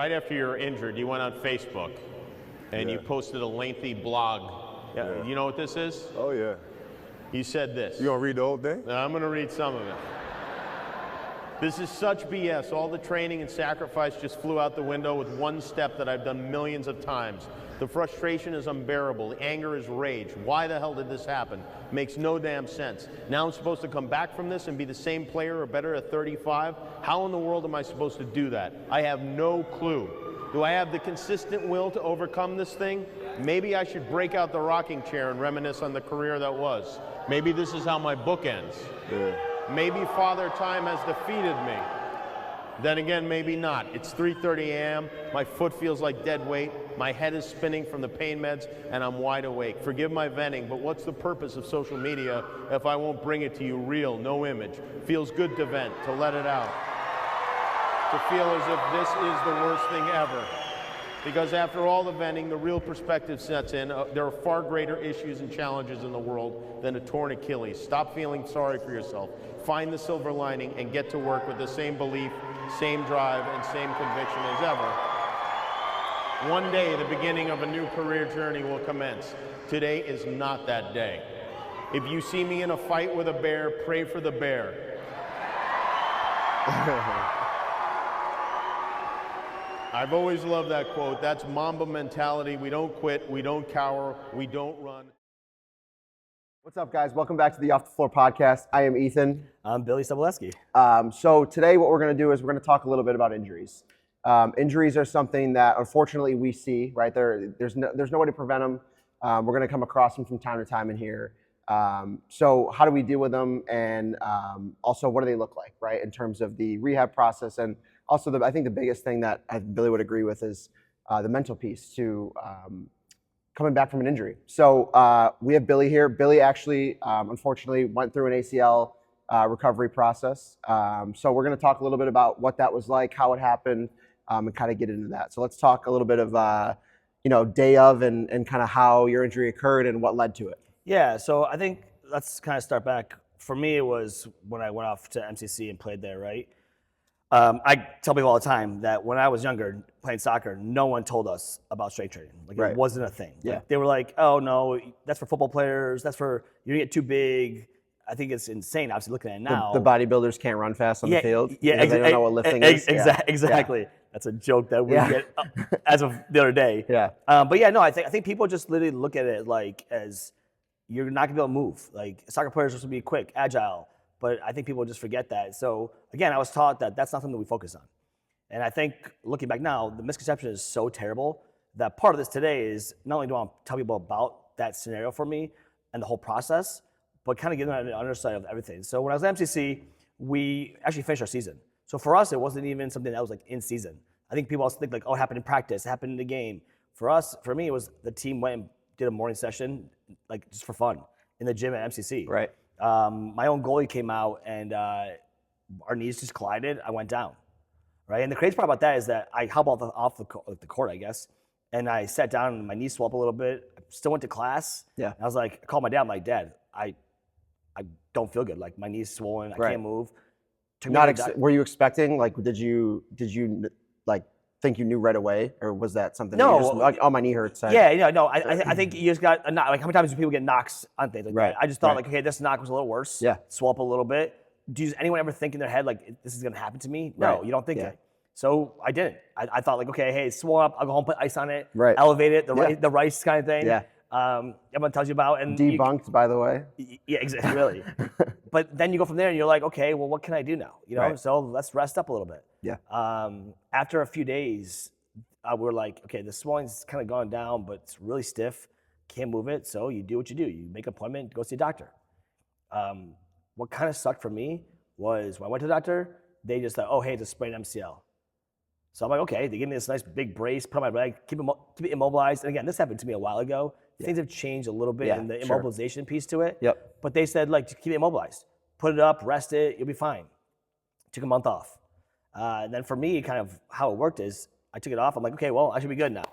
right after you were injured, you went on Facebook and you posted a lengthy blog. Yeah. You know what this is? Oh, yeah. You said this. You gonna read the whole thing? I'm gonna read some of it. This is such BS. All the training and sacrifice just flew out the window with one step that I've done millions of times. The frustration is unbearable. The anger is rage. Why the hell did this happen? Makes no damn sense. Now I'm supposed to come back from this and be the same player or better at 35? How in the world am I supposed to do that? I have no clue. Do I have the consistent will to overcome this thing? Maybe I should break out the rocking chair and reminisce on the career that was. Maybe this is how my book ends. Yeah. Maybe Father Time has defeated me. Then again, maybe not. It's 3:30 a.m. My foot feels like dead weight. My head is spinning from the pain meds, and I'm wide awake. Forgive my venting, but what's the purpose of social media if I won't bring it to you real, no image? Feels good to vent, to let it out, to feel as if this is the worst thing ever. Because after all the venting, the real perspective sets in. There are far greater issues and challenges in the world than a torn Achilles. Stop feeling sorry for yourself. Find the silver lining and get to work with the same belief, same drive, and same conviction as ever. One day, the beginning of a new career journey will commence. Today is not that day. If you see me in a fight with a bear, pray for the bear. I've always loved that quote. That's Mamba mentality. We don't quit, we don't cower, we don't run. What's up, guys? Welcome back to the Off the Floor podcast. I am Ethan. I'm Billy Soboleski. So today what we're going to do is we're going to talk a little bit about injuries. Injuries are something that unfortunately we see, right? There's no way to prevent them. We're going to come across them from time to time in here. So how do we deal with them, and also what do they look like, right, in terms of the rehab process? And also, I think the biggest thing that Billy would agree with is the mental piece to coming back from an injury. So we have Billy here. Billy actually, unfortunately, went through an ACL recovery process. So we're going to talk a little bit about what that was like, how it happened, and kind of get into that. So let's talk a little bit of, day of and kind of how your injury occurred and what led to it. Yeah, so I think let's kind of start back. For me, it was when I went off to MCC and played there, right? I tell people all the time that when I was younger playing soccer, no one told us about strength training. Like, right. It wasn't a thing. Yeah. Like, they were like, oh no, that's for football players. That's for, you get too big. I think it's insane, obviously, looking at it now. The bodybuilders can't run fast on the field. Yeah, they don't know what lifting is. Exactly. Yeah. That's a joke that we get as of the other day. Yeah. But yeah, no, I think people just literally look at it like as you're not gonna be able to move. Like, soccer players are supposed to be quick, agile, but I think people just forget that. So again, I was taught that that's not something that we focus on. And I think looking back now, the misconception is so terrible that part of this today is not only do I want to tell people about that scenario for me and the whole process, but kind of give them an underside of everything. So when I was at MCC, we actually finished our season. So for us, it wasn't even something that was like in season. I think people also think like, oh, it happened in practice, it happened in the game. For me, it was the team went and did a morning session, like just for fun, in the gym at MCC. Right. My own goalie came out and our knees just collided. I went down, right? And the crazy part about that is that I hobbled off the court, I guess, and I sat down and my knees swelled up a little bit. I still went to class. Yeah. And I was like, I called my dad. I'm like, Dad, I don't feel good. Like, my knee's swollen. I can't move. Were you expecting, like, did you like think you knew right away, or was that something? No. That you just, like, oh, my knee hurts. I think you just got a knock. Like, how many times do people get knocks on things like that? I just thought like, okay, this knock was a little worse. Yeah. Swell up a little bit. Does anyone ever think in their head like, this is gonna happen to me? No, you don't think that. So I didn't. I thought like, okay, hey, it's swollen up. I'll go home, put ice on it, elevate it, the rice kind of thing. Yeah. Everyone tells you about and debunked, by the way. Yeah, exactly. Really. But then you go from there and you're like, okay, well, what can I do now? You know, so let's rest up a little bit. Yeah. After a few days, we're like, okay, the swelling's kind of gone down, but it's really stiff. Can't move it. So you do what you do. You make an appointment, go see a doctor. What kind of sucked for me was when I went to the doctor, they just thought, oh, hey, it's a sprained MCL. So I'm like, okay, they give me this nice big brace, put on my leg, keep it immobilized. And again, this happened to me a while ago. Things have changed a little bit in the immobilization piece to it. Yep. But they said, like, keep it immobilized. Put it up, rest it, you'll be fine. Took a month off. And then for me, kind of how it worked is I took it off. I'm like, okay, well, I should be good now.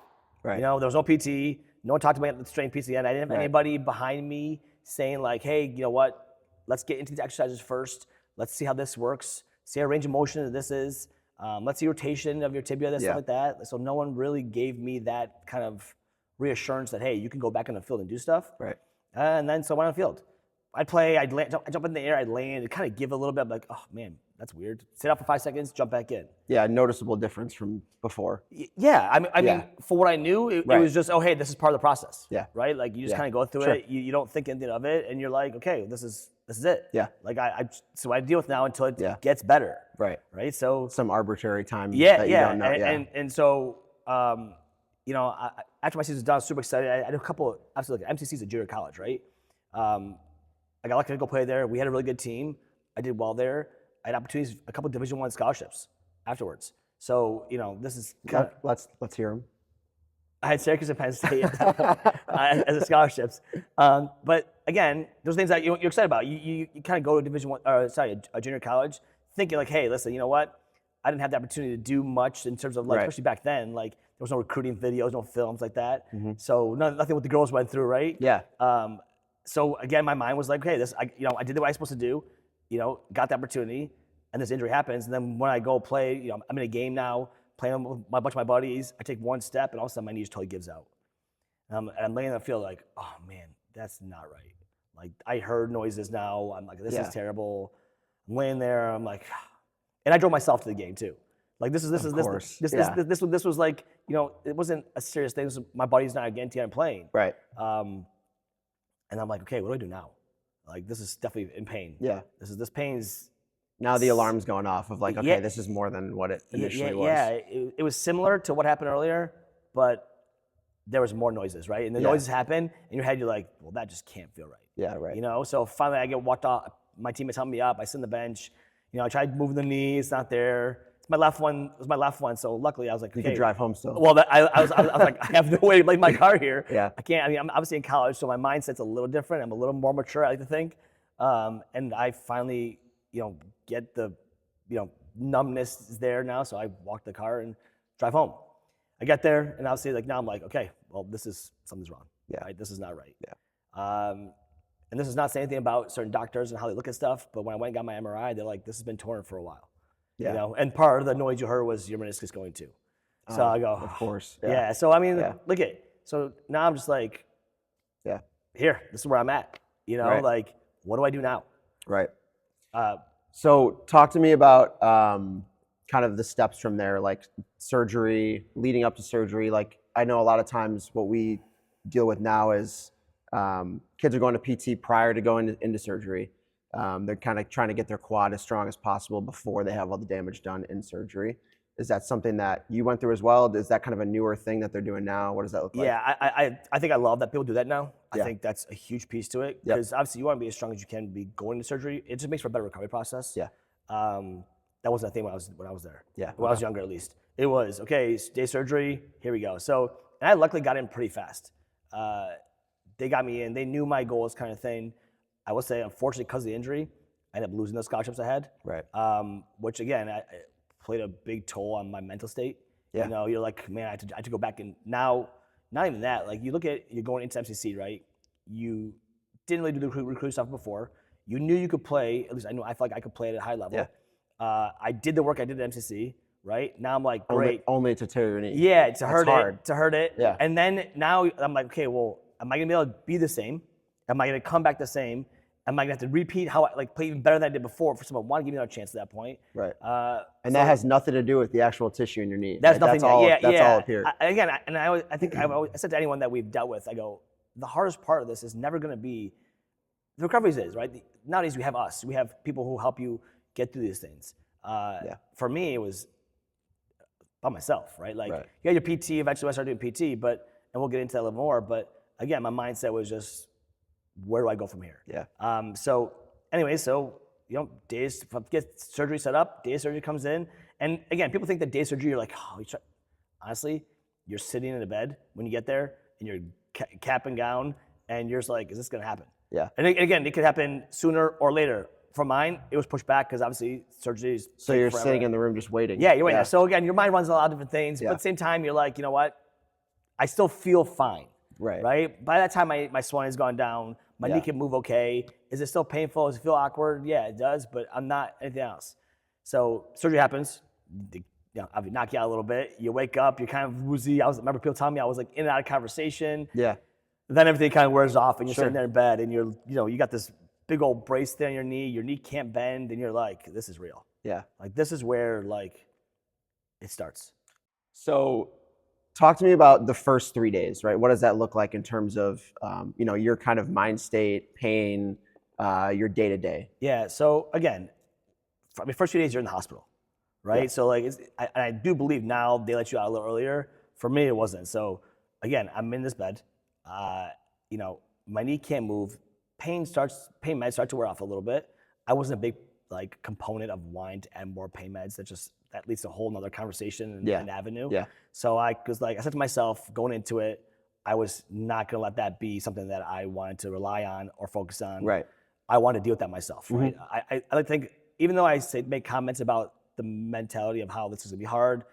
Right. You know, there was no PT. No one talked to me at the strength PT yet. I didn't have anybody behind me saying like, hey, you know what? Let's get into these exercises first. Let's see how this works. See how range of motion this is. Let's see rotation of your tibia, stuff like that. So no one really gave me that kind of reassurance that, hey, you can go back on the field and do stuff. Right. And then so I went on the field. I'd play, I'd jump in the air, I'd land, it'd kind of give a little bit. I'm like, oh man, that's weird. Sit out for 5 seconds, jump back in. Yeah, noticeable difference from before. Yeah, I mean, for what I knew, it was just, oh hey, this is part of the process. Yeah. Right? Like you just kind of go through it, you don't think anything of it, and you're like, okay, this is it. Yeah. Like so I deal with now until it gets better. Right. Right. So some arbitrary time. Yeah, that you yeah. don't know. And so you know, after my season was done, I was super excited. I had a couple, absolutely, MCC's a junior college, right? I got lucky to go play there. We had a really good team. I did well there. I had opportunities, a couple Division I scholarships afterwards. So, you know, this is kind of, let's hear them. I had Syracuse and Penn State as a scholarships. But again, those things that you're excited about. You kind of go to a junior college thinking like, hey, listen, you know what? I didn't have the opportunity to do much in terms of like, especially back then, like there was no recruiting videos, no films like that. So nothing what the girls went through, right? Yeah. So again, my mind was like, okay, I did what I was supposed to do, got the opportunity, and this injury happens. And then when I go play, I'm in a game now, playing with a bunch of my buddies. I take one step, and all of a sudden my knee just totally gives out. And I'm laying on the field like, oh man, that's not right. Like I heard noises now. I'm like, this is terrible. I'm laying there. I'm like, and I drove myself to the game too. Like this was like, it wasn't a serious thing. My body's not against you. I'm playing. Right. And I'm like, okay, what do I do now? Like this is definitely in pain. Yeah. This pain's. Now the alarm's going off of like, okay, this is more than what it initially was. Yeah, it was similar to what happened earlier, but there was more noises, right? And the noises happen, in your head you're like, well, that just can't feel right. Yeah, right. So finally I get walked off. My teammates help me up. I sit on the bench. I tried moving the knee. It's not there. It's my left one. It was my left one. So luckily I was like, you could drive home still. Well, I was like, I have no way to leave my car here. Yeah. I can't. I mean, I'm obviously in college, so my mindset's a little different. I'm a little more mature, I like to think. And I finally, get the, numbness is there now. So I walk the car and drive home. I get there, and obviously, like now I'm like, okay, well, something's wrong. Yeah. Right? This is not right. Yeah. And this is not saying anything about certain doctors and how they look at stuff, but when I went and got my MRI, they're like, this has been torn for a while. Yeah. And part of the noise you heard was your meniscus going too. So I go, of course. Yeah. So I mean, look at, so now I'm just like, here, this is where I'm at. Like, what do I do now? Right. So talk to me about kind of the steps from there, like surgery, leading up to surgery. Like I know a lot of times what we deal with now is kids are going to PT prior to going into surgery. They're kind of trying to get their quad as strong as possible before they have all the damage done in surgery. Is that something that you went through as well? Is that kind of a newer thing that they're doing now? What does that look like? Yeah, I think I love that people do that now. I think that's a huge piece to it because obviously you want to be as strong as you can be going into surgery. It just makes for a better recovery process. Yeah. That wasn't a thing when I was there. Yeah. When I was younger, at least. It was, okay, day surgery, here we go. So, and I luckily got in pretty fast. They got me in. They knew my goals kind of thing. I will say, unfortunately, because of the injury, I ended up losing those scholarships I had. Right. Which, again, I played a big toll on my mental state. Yeah. You're like, man, I had to go back and now, not even that. Like, you look at, you're going into MCC, right? You didn't really do the recruiting stuff before. You knew you could play, at least I felt like I could play at a high level. Yeah. I did the work I did at MCC, right? Now I'm like, great. Only to tear your knee. Yeah, to hurt it. Yeah. And then now I'm like, okay, well, am I gonna be able to be the same? Am I gonna come back the same? Am I gonna have to repeat how I play even better than I did before for someone want to give me another chance at that point? Right. And that has nothing to do with the actual tissue in your knee. That's nothing. That's all up here. I think I said to anyone that we've dealt with, I go, the hardest part of this is never gonna be the recoveries is right. Nowadays we have us. We have people who help you get through these things. For me, it was by myself, right? Like, you had your PT. Eventually, I started doing PT, and we'll get into that a little more. But again, my mindset was just, where do I go from here? Yeah. So anyway, days get surgery set up. Day of surgery comes in, and again, people think that day of surgery, you're like, oh, honestly, you're sitting in a bed when you get there, and you're cap and gown, and you're just like, is this gonna happen? Yeah. And again, it could happen sooner or later. For mine, it was pushed back because obviously surgeries. So you're forever. sitting in the room just waiting. Yeah, you're waiting. Yeah. So again, your mind runs a lot of different things, but Yeah. at the same time, you're like, you know what? I still feel fine. Right. Right. By that time, my swelling has gone down. My knee can move okay. Is it still painful? Does it feel awkward? Yeah, it does, but I'm not anything else. So surgery happens. They I would knock you out a little bit. You wake up, you're kind of woozy. I remember people telling me I was like in and out of conversation. Yeah. Then everything kind of wears off, and you're Sure. sitting there in bed, and you got this big old brace there on your knee. Your knee can't bend, and you're like, this is real. Yeah. Like this is where like it starts. So talk to me about the first 3 days, right? What does that look like in terms of, your kind of mind state, pain, your day to day? Yeah. So again, first few days you're in the hospital, right? Yeah. So like, I do believe now they let you out a little earlier. For me, it wasn't. So again, I'm in this bed. My knee can't move. Pain meds start to wear off a little bit. I wasn't a big like component of wanting to add more pain meds. That leads to a whole nother conversation and avenue. Yeah. So I said to myself going into it, I was not going to let that be something that I wanted to rely on or focus on. Right. I wanted to deal with that myself. Mm-hmm. Right. I like to think, even though I make comments about the mentality of how this is going to be hard,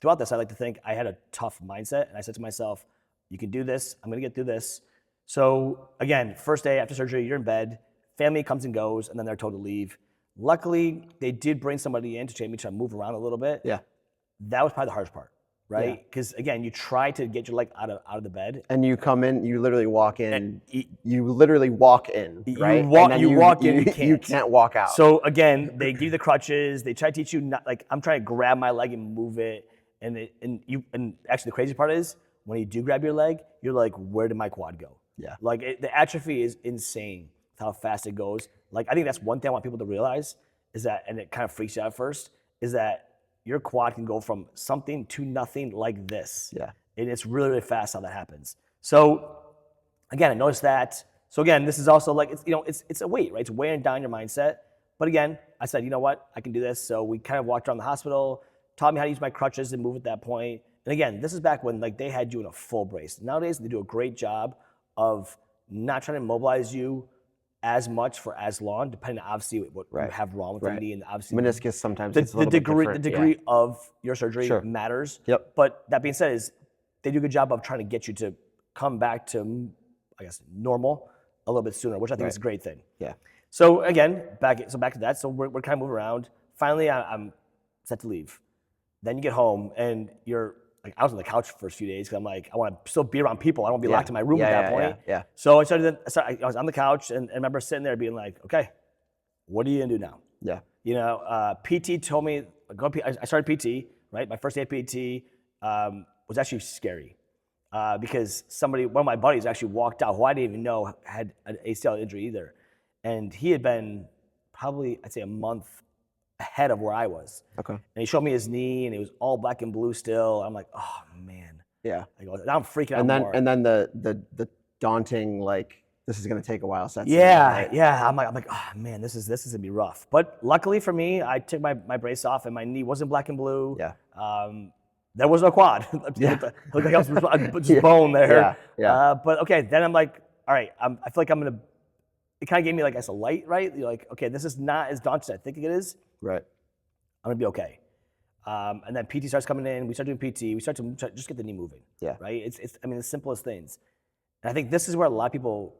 throughout this, I like to think I had a tough mindset, and I said to myself, you can do this. I'm going to get through this. So again, first day after surgery, you're in bed, family comes and goes, and then they're told to leave. Luckily, they did bring somebody in to train me to move around a little bit. Yeah. That was probably the hardest part, right? Yeah. Because again, you try to get your leg out of the bed. And you come in, you literally walk in. You Right? walk in, you can't walk out. So again, they give you the crutches. They try to teach you not like I'm trying to grab my leg and move it. And actually the crazy part is when you do grab your leg, you're like, where did my quad go? Yeah. Like the atrophy is insane with how fast it goes. Like I think that's one thing I want people to realize is that, and it kind of freaks you out at first, is that your quad can go from something to nothing like this. Yeah. And it's really, really fast how that happens. So again, I noticed that. So again, this is also like, it's a weight, right? It's weighing down your mindset. But again, I said, you know what? I can do this. So we kind of walked around the hospital, taught me how to use my crutches and move at that point. And again, this is back when like they had you in a full brace. Nowadays, they do a great job of not trying to immobilize you as much for as long, depending on obviously what you have wrong with the knee and obviously meniscus sometimes the it's a little bit degree different. the degree of your surgery matters. Yep. But that being said, is they do a good job of trying to get you to come back to, I guess, normal a little bit sooner, which I think is a great thing. Yeah. So again, back to that. So we're kind of moving around. Finally, I'm set to leave. Then you get home and you're like, I was on the couch for a few days because I'm like, I want to still be around people. I don't want to be locked in my room at that point. Yeah. So I was on the couch and I remember sitting there being like, okay, what are you gonna do now? Yeah. PT told me, I started PT, right? My first day of PT was actually scary because one of my buddies actually walked out who I didn't even know had an ACL injury either. And he had been probably, I'd say a month ahead of where I was. Okay. And he showed me his knee and it was all black and blue still. I'm like, oh man. Yeah. I go, now I'm freaking out more. And then the daunting, like, this is gonna take a while sets in, Yeah, right? yeah. I'm like, oh man, this is gonna be rough. But luckily for me, I took my brace off and my knee wasn't black and blue. Yeah. There was no quad. Looked like I was just bone there. Yeah. But okay, then I'm like, all right, I feel like I'm gonna. It kind of gave me like a light, right? You're like, okay, this is not as daunting as I think it is. Right. I'm gonna be okay. And then PT starts coming in. We start doing PT. We start to just get the knee moving. Yeah. Right. It's the simplest things. And I think this is where a lot of people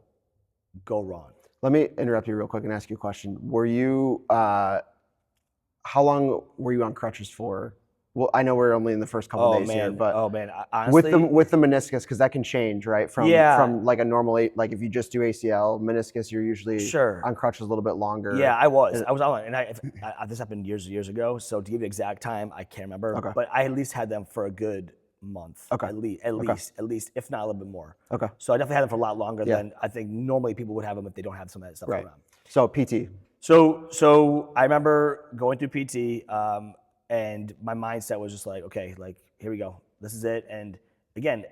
go wrong. Let me interrupt you real quick and ask you a question. Were you, how long were you on crutches for? Well, I know we're only in the first couple of days here, but honestly, with the meniscus, because that can change, right? From like a normal, like if you just do ACL, meniscus, you're usually on crutches a little bit longer. Yeah, I was on, and this happened years ago. So to give you exact time, I can't remember. Okay. But I at least had them for a good month. Okay. At least, if not a little bit more. Okay. So I definitely had them for a lot longer than I think normally people would have them if they don't have some of that stuff around. So PT. So I remember going through PT, and my mindset was just like, okay, like here we go, this is it. And again,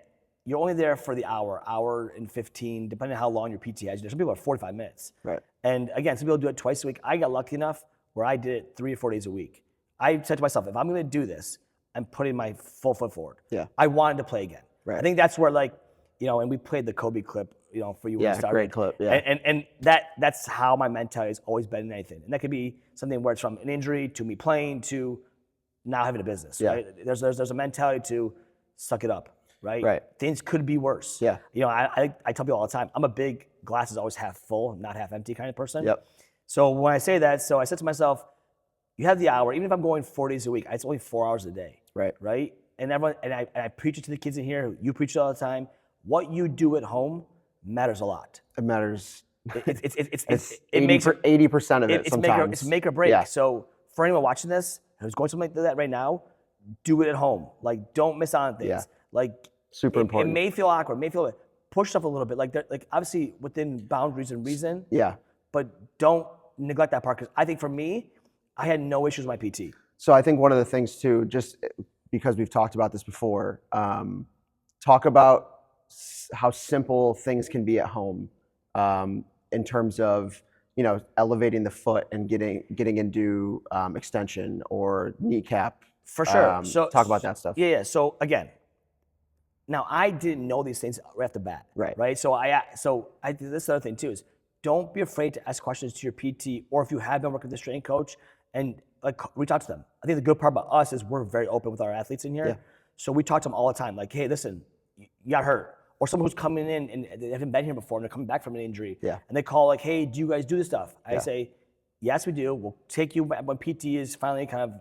you're only there for the hour and 15, depending on how long your PT has. Some people are 45 minutes. Right. And again, some people do it twice a week. I got lucky enough where I did it 3 or 4 days a week. I said to myself, if I'm going to do this, I'm putting my full foot forward. Yeah. I wanted to play again. Right. I think that's where and we played the Kobe clip, for you when we started. Yeah, great clip. Yeah. And that's how my mentality has always been in anything. And that could be something where it's from an injury to me playing to now having a business, right? There's a mentality to suck it up, right? Right. Things could be worse. Yeah. I tell people all the time, I'm a big glass is always half full, not half empty kind of person. Yep. So when I say that, so I said to myself, you have the hour. Even if I'm going 4 days a week, it's only 4 hours a day. Right. Right. And I preach it to the kids in here. You preach it all the time. What you do at home matters a lot. It matters. It's it makes 80% of it sometimes. It's make or break. Yeah. So for anyone watching this who's going something like that right now, do it at home. Like, don't miss out on things. Yeah. Like, super important. It may feel awkward. Push stuff a little bit. Like obviously within boundaries and reason. Yeah. But don't neglect that part, because I think for me, I had no issues with my PT. So I think one of the things too, just because we've talked about this before, talk about how simple things can be at home, in terms of, elevating the foot and getting into extension or kneecap. For sure. So talk about that stuff. Yeah. So again, now I didn't know these things right off the bat. Right. So I did this other thing too, is don't be afraid to ask questions to your PT, or if you have been working with a strength coach, and reach out to them. I think the good part about us is we're very open with our athletes in here. Yeah. So we talk to them all the time. Like, hey, listen, you got hurt. Or someone who's coming in and they haven't been here before and they're coming back from an injury. Yeah. And they call like, hey, do you guys do this stuff? I say, yes, we do. We'll take you when PT is finally kind of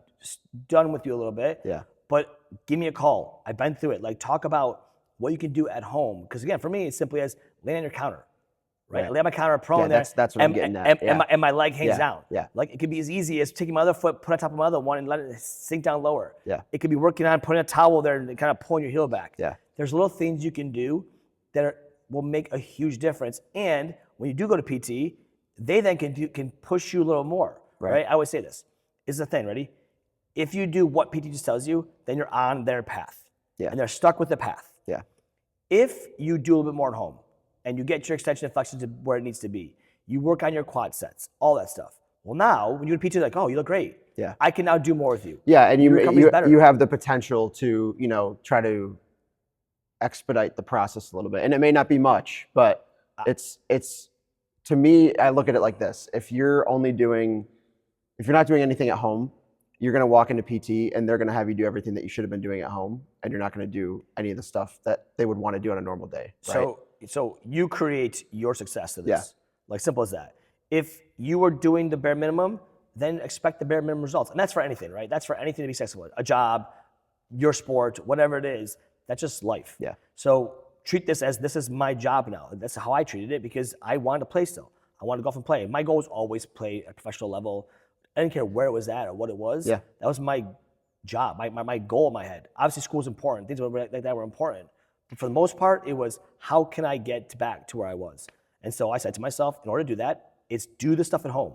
done with you a little bit. Yeah. But give me a call. I've been through it. Like, talk about what you can do at home. Because again, for me, it's simply as laying on your counter. Right? I lay on my counter prone there. That's what I'm getting at. And my leg hangs down. Yeah. Like, it could be as easy as taking my other foot, put on top of my other one, and let it sink down lower. Yeah. It could be working on putting a towel there and kind of pulling your heel back. Yeah. There's little things you can do that will make a huge difference. And when you do go to PT, they then can push you a little more. Right? I always say this. This is the thing, ready? If you do what PT just tells you, then you're on their path. Yeah. And they're stuck with the path. Yeah. If you do a little bit more at home, and you get your extension and flexion to where it needs to be, you work on your quad sets, all that stuff. Well, now when you go to PT, you're like, oh, you look great. Yeah. I can now do more with you. Yeah, and you have the potential to try to expedite the process a little bit, and it may not be much, but it's to me, I look at it like this: if you're not doing anything at home, you're going to walk into PT and they're going to have you do everything that you should have been doing at home, and you're not going to do any of the stuff that they would want to do on a normal day. Right? So you create your success to this. Yeah. Like, simple as that. If you are doing the bare minimum, then expect the bare minimum results. And that's for anything, right? That's for anything to be successful at. A job, your sport, whatever it is. That's just life. Yeah. So treat this as, this is my job now. That's how I treated it, because I wanted to play still. I wanted to go off and play. My goal was always play at a professional level. I didn't care where it was at or what it was. Yeah. That was my job, my goal in my head. Obviously, school was important. Things like that were important. But for the most part, it was, how can I get back to where I was? And so I said to myself, in order to do that, it's do this stuff at home.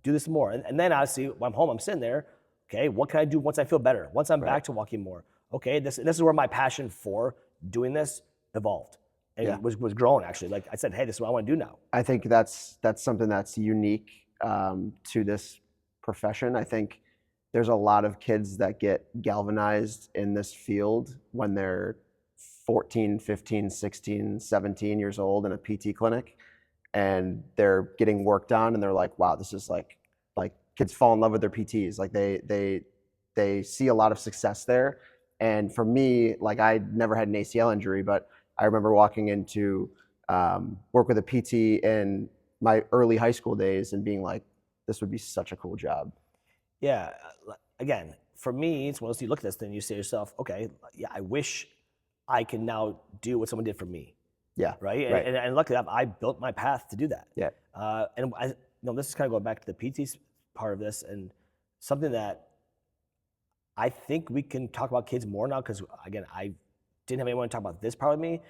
Do this more. And then obviously, when I'm home, I'm sitting there, okay, what can I do once I feel better? Once I'm back to walking more? Okay, this is where my passion for doing this evolved. And it was growing, actually. Like I said, hey, this is what I want to do now. I think that's something that's unique to this profession. I think there's a lot of kids that get galvanized in this field when they're 14, 15, 16, 17 years old in a PT clinic, and they're getting worked on, and they're like, wow, this is like kids fall in love with their PTs. Like they see a lot of success there. And for me, like, I never had an ACL injury, but I remember walking into work with a PT in my early high school days and being like, this would be such a cool job. Yeah. Again, for me, it's once you look at this, then you say to yourself, okay, yeah, I wish I can now do what someone did for me. Yeah. Right. And luckily, I built my path to do that. Yeah. And this is kind of going back to the PT part of this, and something that I think we can talk about kids more now, because again, I didn't have anyone to talk about this part of me,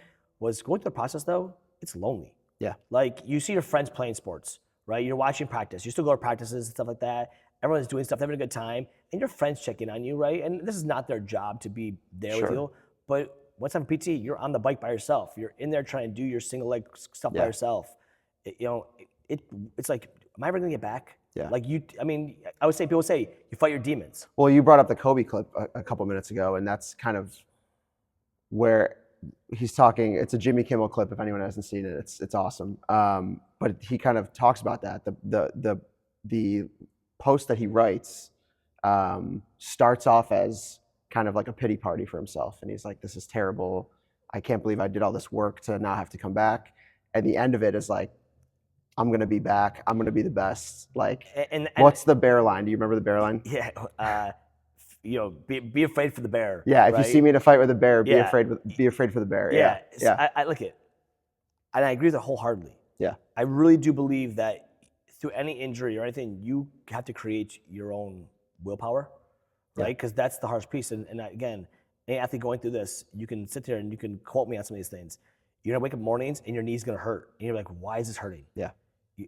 was going through the process though, it's lonely. Yeah. Like, you see your friends playing sports, right? You're watching practice. You still go to practices and stuff like that. Everyone's doing stuff, having a good time, and your friends check in on you, right? And this is not their job to be there with you, but once I'm a PT, you're on the bike by yourself. You're in there trying to do your single leg stuff by yourself. It's like, am I ever gonna get back? Yeah. Like, I would say, people say, you fight your demons. Well, you brought up the Kobe clip a couple minutes ago, and that's kind of where he's talking. It's a Jimmy Kimmel clip. If anyone hasn't seen it, it's awesome. But he kind of talks about that. The post that he writes starts off as kind of like a pity party for himself, and he's like, "This is terrible. I can't believe I did all this work to not have to come back." And the end of it is like, I'm going to be back. I'm going to be the best. Like, And what's the bear line? Do you remember the bear line? yeah, be afraid for the bear. Yeah. If right? you see me in a fight with a bear, Yeah. be afraid for the bear. Yeah, Yeah. I look at, and I agree with it wholeheartedly. Yeah. I really do believe that through any injury or anything, you have to create your own willpower, right? Because that's the hardest piece. And again, any athlete going through this, you can sit there and you can quote me on some of these things. You're gonna wake up mornings and your knee's gonna hurt, and you're like, "Why is this hurting?" Yeah.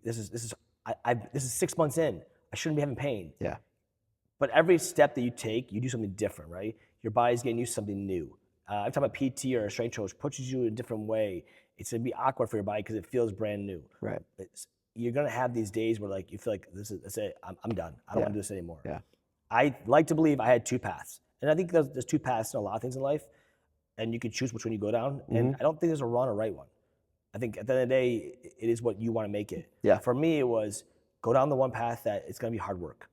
This is 6 months in. I shouldn't be having pain. Yeah. But every step that you take, you do something different, right? Your body's getting used to something new. Every time a PT or a strength coach pushes you in a different way, it's gonna be awkward for your body because it feels brand new. Right. You're gonna have these days where like you feel like that's it. I'm done. I don't want to do this anymore. Yeah. I like to believe I had two paths, and I think there's two paths in a lot of things in life, and you can choose which one you go down. And I don't think there's a wrong or right one. I think at the end of the day, it is what you want to make it. Yeah. For me, it was go down the one path that it's gonna be hard work.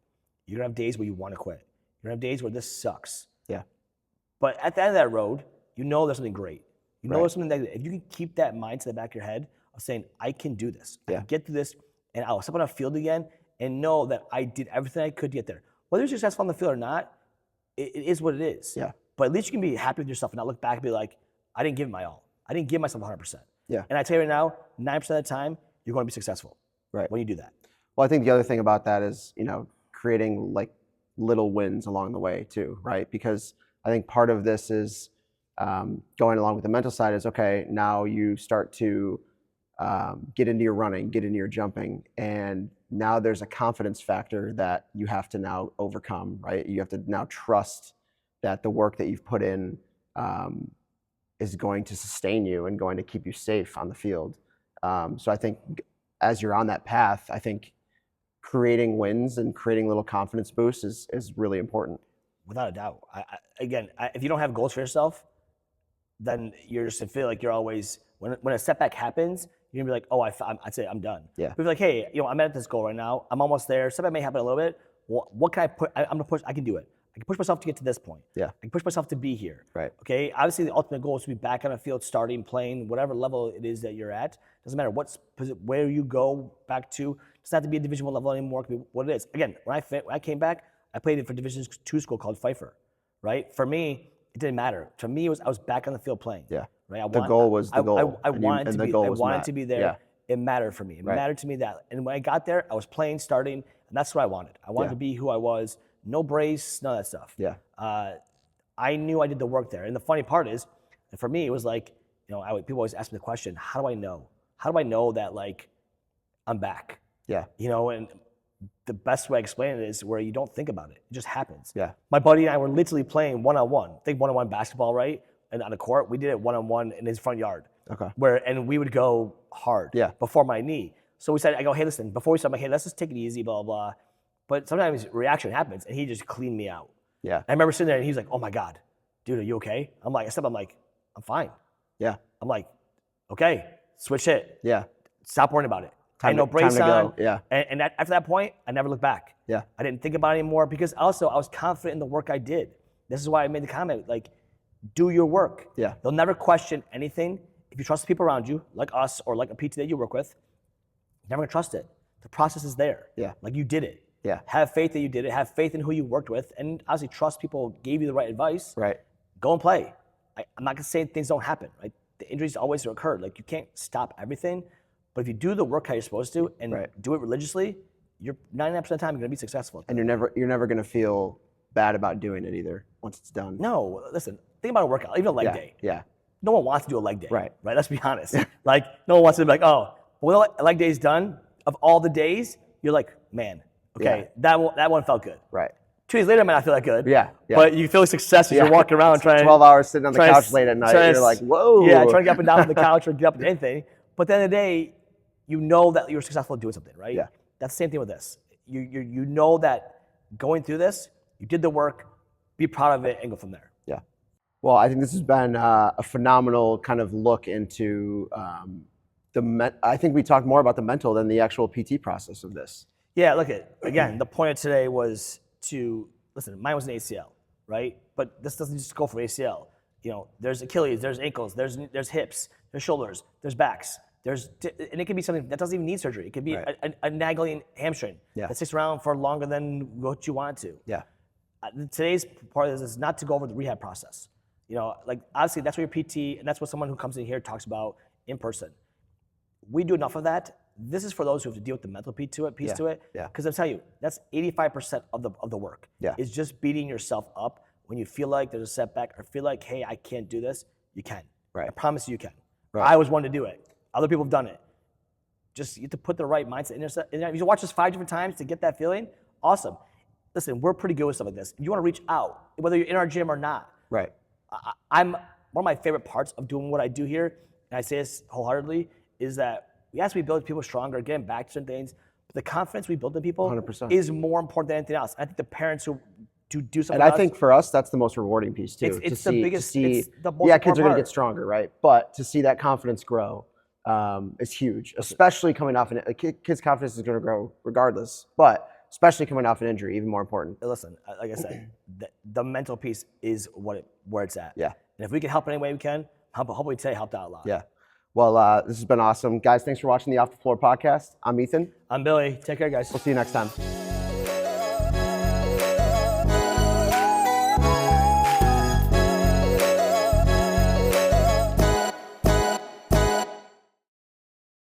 You're gonna have days where you want to quit. You're gonna have days where this sucks. Yeah. But at the end of that road, you know there's something great. You know Right. there's something that if you can keep that mind to the back of your head of saying, I can do this. I can get through this, and I'll step on a field again and know that I did everything I could to get there. Whether you're successful on the field or not, it is what it is. Yeah. But at least you can be happy with yourself and not look back and be like, I didn't give it my all. I didn't give myself 100%. Yeah. And I tell you right now, 9% of the time, you're going to be successful. Right. When you do that. Well, I think the other thing about that is, creating like little wins along the way too, right? Because I think part of this is going along with the mental side is, okay, now you start to get into your running, get into your jumping, and now there's a confidence factor that you have to now overcome, right? You have to now trust that the work that you've put in is going to sustain you and going to keep you safe on the field. So I think as you're on that path, I think creating wins and creating little confidence boosts is really important. Without a doubt. If you don't have goals for yourself, then you're just to feel like you're always, when a setback happens, you're gonna be like, oh, I'd say I'm done. Yeah. But if you're like, hey, I'm at this goal right now, I'm almost there, setback may happen a little bit, what can I put, I'm gonna push, I can do it. I can push myself to get to this point. Yeah. I can push myself to be here. Right. Okay. Obviously, the ultimate goal is to be back on the field, starting, playing, whatever level it is that you're at. Doesn't matter where you go back to. It doesn't have to be a Division I level anymore. It can be what it is. Again, when I came back, I played for Division II school called Pfeiffer. Right. For me, it didn't matter. To me, I was back on the field playing. Yeah. Right. The goal was the goal. I wanted to be there. Yeah. It mattered for me. It mattered to me that. And when I got there, I was playing, starting, and that's what I wanted. I wanted to be who I was. No brace, none of that stuff. Yeah. I knew I did the work there. And the funny part is, for me, it was like, people always ask me the question, how do I know? How do I know that, like, I'm back? Yeah. And the best way I explain it is where you don't think about it. It just happens. Yeah. My buddy and I were literally playing one-on-one. Think one-on-one basketball, right? And on the court, we did it one-on-one in his front yard. Okay. And we would go hard before my knee. So I go, hey, listen, before we start, I'm like, hey, let's just take it easy, blah, blah, blah. But sometimes reaction happens, and he just cleaned me out. Yeah. I remember sitting there, and he's like, oh, my God, dude, are you okay? I'm like, I'm fine. Yeah. I'm like, okay, switch it. Yeah. Stop worrying about it. I had no brace time to on. go. Yeah. And after that point, I never looked back. Yeah. I didn't think about it anymore because also I was confident in the work I did. This is why I made the comment, like, do your work. Yeah. They'll never question anything. If you trust the people around you, like us or like a PT that you work with, you're never gonna trust it. The process is there. Yeah. Like you did it. Yeah. Have faith that you did it. Have faith in who you worked with, and obviously trust people gave you the right advice. Right. Go and play. I'm not gonna say things don't happen. Right. The injuries always occur. Like you can't stop everything, but if you do the work how you're supposed to and do it religiously, you're 99% of the time you're gonna be successful. And you're never gonna feel bad about doing it either once it's done. No, listen. Think about a workout, even a leg day. Yeah. No one wants to do a leg day. Right. Let's be honest. Like no one wants to be like, oh, when a leg day's done, of all the days, you're like, man, okay, that one felt good. Right. 2 days later, I might not feel that good. Yeah. But you feel success as you're walking around trying. 12 hours sitting on the couch late at night. You're like, whoa. Yeah, trying to get up and down from the couch or get up and anything. But at the end of the day, you know that you're successful at doing something, right? Yeah. That's the same thing with this. You know that going through this, you did the work, be proud of it, and go from there. Yeah. Well, I think this has been a phenomenal kind of look into I think we talked more about the mental than the actual PT process of this. Yeah, look again, the point of today was to, listen, mine was an ACL, right? But this doesn't just go for ACL. There's Achilles, there's ankles, there's hips, there's shoulders, there's backs. And it could be something that doesn't even need surgery. It could be a nagging hamstring that sticks around for longer than what you want it to. Yeah. Today's part of this is not to go over the rehab process. You know, like obviously that's what your PT and that's what someone who comes in here talks about in person. We do enough of that. This is for those who have to deal with the mental piece to it. Yeah. Because I'll tell you, that's 85% of the work. Yeah. Is just beating yourself up when you feel like there's a setback or feel like, hey, I can't do this. You can. Right. I promise you can. Right. I was one to do it. Other people have done it. Just you have to put the right mindset in yourself. If you watch this 5 different times to get that feeling, awesome. Listen, we're pretty good with stuff like this. If you want to reach out, whether you're in our gym or not, Right. I'm one of my favorite parts of doing what I do here, and I say this wholeheartedly, is that yes, we build people stronger, getting back to certain things, but the confidence we build in people 100%. is more important than anything else. I think the parents who do something. And I think for us, that's the most rewarding piece too. It's the biggest. It's the most kids are going to part. get stronger, right? But to see that confidence grow is huge, especially coming off a kid's confidence is going to grow regardless, but especially coming off an injury, even more important. Listen, like I said, the mental piece is where it's at. Yeah. And if we can help in any way we can, hopefully today helped out a lot. Yeah. Well, this has been awesome. Guys, thanks for watching the Off the Floor podcast. I'm Ethan. I'm Billy. Take care, guys. We'll see you next time.